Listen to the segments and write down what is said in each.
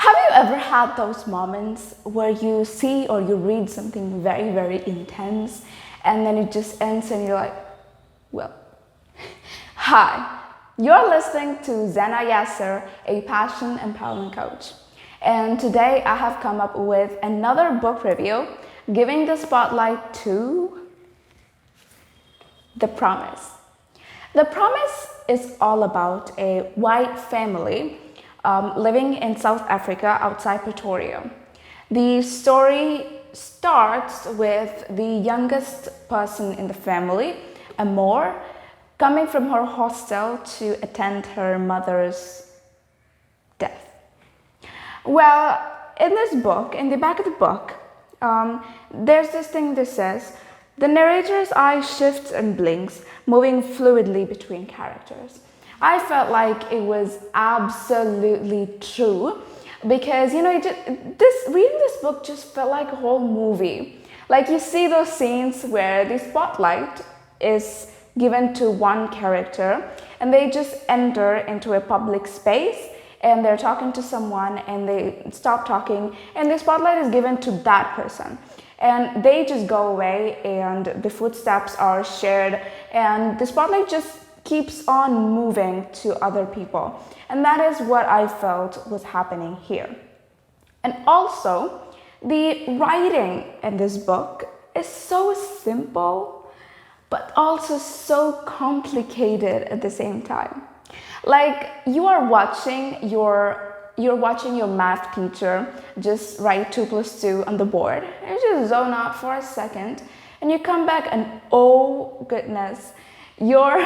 Have you ever had those moments where you see or you read something very, very intense and then it just ends and you're like, well, hi, you're listening to Zenah Yasar, a passion empowerment coach. And today I have come up with another book review, giving the spotlight to The Promise. The Promise is all about a white family living in South Africa outside Pretoria. The story starts with the youngest person in the family, Amor, coming from her hostel to attend her mother's death. Well, in this book, in the back of the book, there's this thing that says, the narrator's eye shifts and blinks, moving fluidly between characters. I felt like it was absolutely true because, reading this book just felt like a whole movie. Like you see those scenes where the spotlight is given to one character and they just enter into a public space and they're talking to someone and they stop talking and the spotlight is given to that person. And they just go away and the footsteps are shared and the spotlight just keeps on moving to other people. And that is what I felt was happening here. And also, the writing in this book is so simple, but also so complicated at the same time. Like you're watching your math teacher just write 2 + 2 on the board. You just zone out for a second and you come back and oh goodness, your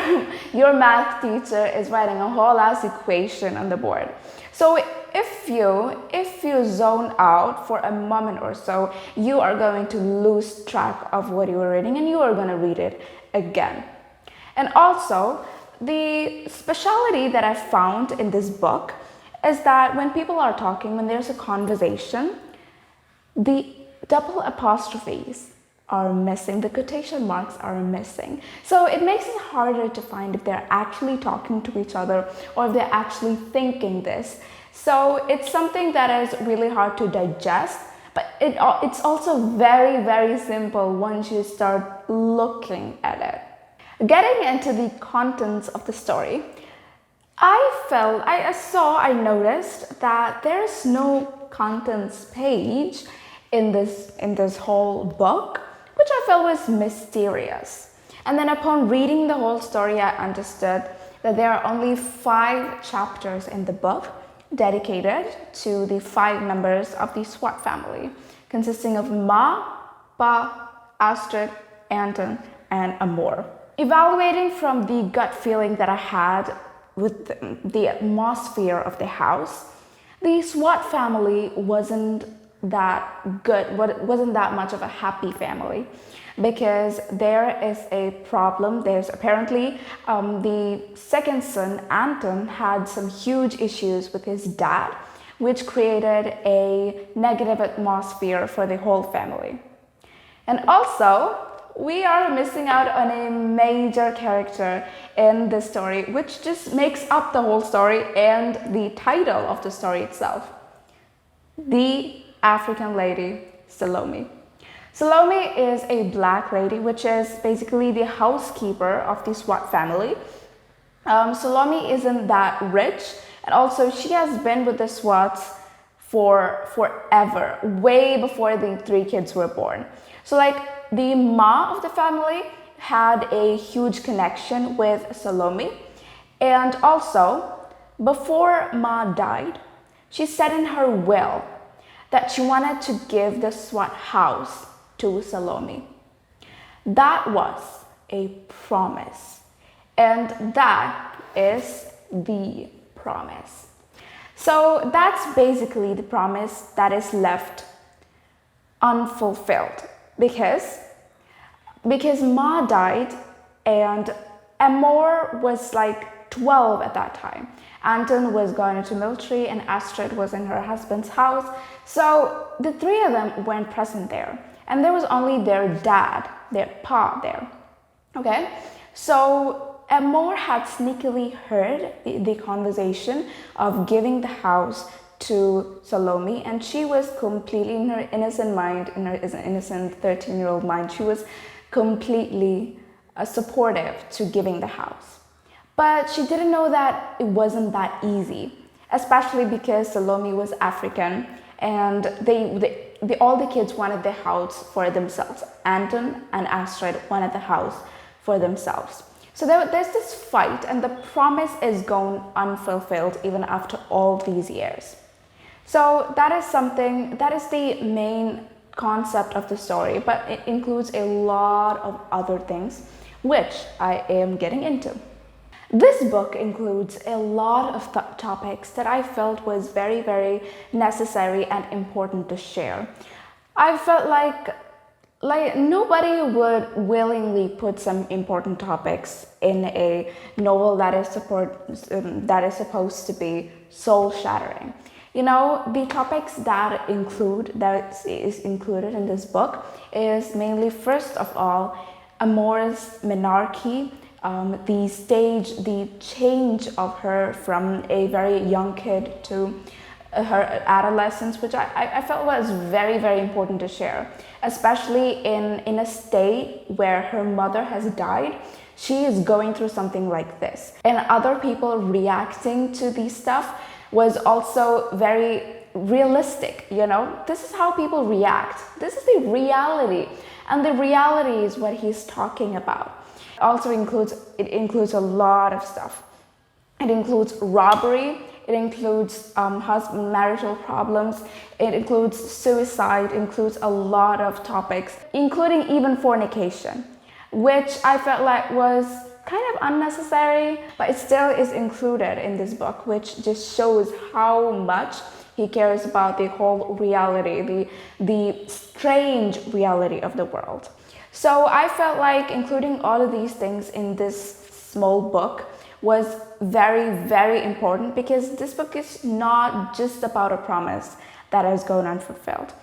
math teacher is writing a whole ass equation on the board. So if you zone out for a moment or so, you are going to lose track of what you are reading and you are going to read it again. And also, the speciality that I found in this book is that when people are talking, when there's a conversation, the double apostrophes are missing, the quotation marks are missing. So it makes it harder to find if they're actually talking to each other or if they're actually thinking this. So it's something that is really hard to digest, but it's also very, very simple once you start looking at it. Getting into the contents of the story, I noticed that there's no contents page in this whole book, which I felt was mysterious. And then upon reading the whole story, I understood that there are only 5 chapters in the book dedicated to the 5 members of the Swart family, consisting of Ma, Pa, Astrid, Anton, and Amor. Evaluating from the gut feeling that I had with the atmosphere of the house, the Swart family wasn't that good, wasn't that much of a happy family, because there is a problem. There's apparently the second son, Anton, had some huge issues with his dad, which created a negative atmosphere for the whole family. And also, we are missing out on a major character in the story, which just makes up the whole story and the title of the story itself. The African lady, Salome. Salome is a black lady, which is basically the housekeeper of the Swart family. Salome isn't that rich, and also she has been with the Swats for forever, way before the 3 kids were born. So like the Ma of the family had a huge connection with Salome, and also before Ma died, she said in her will that she wanted to give the Swat house to Salome. That was a promise, and that is the promise. So that's basically the promise that is left unfulfilled because Ma died and Amor was like 12 at that time. Anton was going into military and Astrid was in her husband's house. So the 3 of them weren't present there. And there was only their dad, their pa there. Okay? So Amor had sneakily heard the conversation of giving the house to Salome, and she was completely, in her innocent mind, in her innocent 13-year-old mind, she was completely supportive to giving the house. But she didn't know that it wasn't that easy, especially because Salome was African, and all the kids wanted the house for themselves. Anton and Astrid wanted the house for themselves. So there's this fight, and the promise is gone unfulfilled even after all these years. So that is the main concept of the story, but it includes a lot of other things, which I am getting into. This book includes a lot of topics that I felt was very, very necessary and important to share. I felt like nobody would willingly put some important topics in a novel that is supposed to be soul-shattering. You know, the topics that is included in this book is mainly, first of all, Amore's menarche, the change of her from a very young kid to her adolescence, which I felt was very, very important to share, especially in a state where her mother has died. She is going through something like this, and other people reacting to these stuff was also very realistic. You know, this is how people react. This is the reality, and the reality is what he's talking about. Also includes a lot of stuff. It includes robbery. It includes marital problems. It includes suicide. It includes a lot of topics, including even fornication, which I felt like was kind of unnecessary, but it still is included in this book, which just shows how much he cares about the whole reality, the strange reality of the world. So I felt like including all of these things in this small book was very, very important, because this book is not just about a promise that has gone unfulfilled.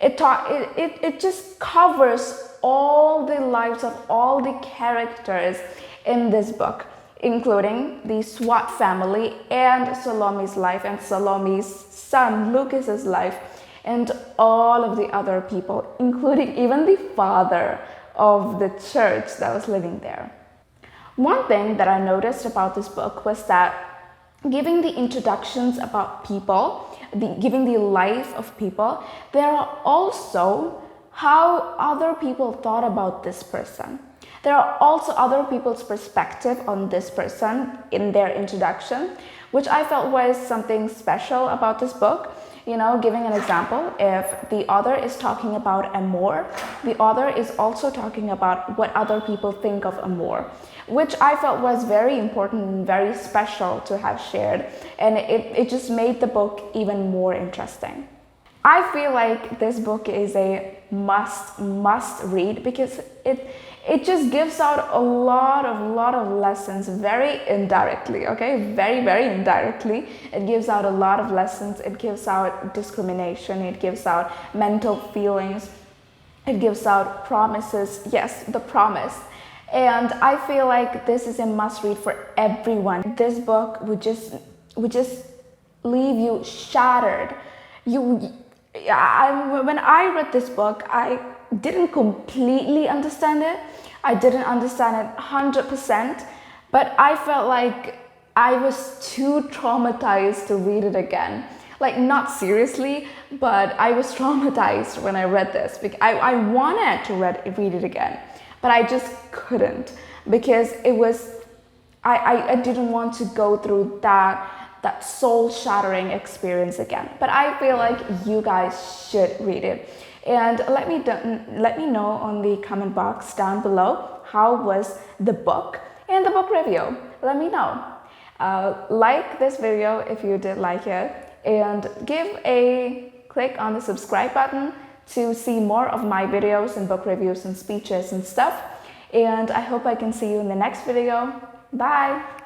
It just covers all the lives of all the characters in this book, including the SWAT family and Salome's life and Salome's son Lucas's life, and all of the other people, including even the father of the church that was living there. One thing that I noticed about this book was that giving the introductions about people, giving the life of people, there are also how other people thought about this person. There are also other people's perspective on this person in their introduction, which I felt was something special about this book. You know, giving an example, if the author is talking about Amor, the author is also talking about what other people think of Amor, which I felt was very important and very special to have shared, and it just made the book even more interesting. I feel like this book is a must read, because it just gives out a lot of lessons very indirectly, okay? Very, very indirectly. It gives out a lot of lessons. It gives out discrimination. It gives out mental feelings. It gives out promises. Yes, the promise. And I feel like this is a must read for everyone. This book would just leave you shattered. When I read this book, I didn't completely understand it. I didn't understand it 100%, but I felt like I was too traumatized to read it again. Like, not seriously, but I was traumatized when I read this. I wanted to read it again, but I just couldn't, because it was, I didn't want to go through that soul-shattering experience again. But I feel like you guys should read it. And let me know on the comment box down below, how was the book and the book review. Let me know. Like this video if you did like it, and give a click on the subscribe button to see more of my videos and book reviews and speeches and stuff. And I hope I can see you in the next video. Bye!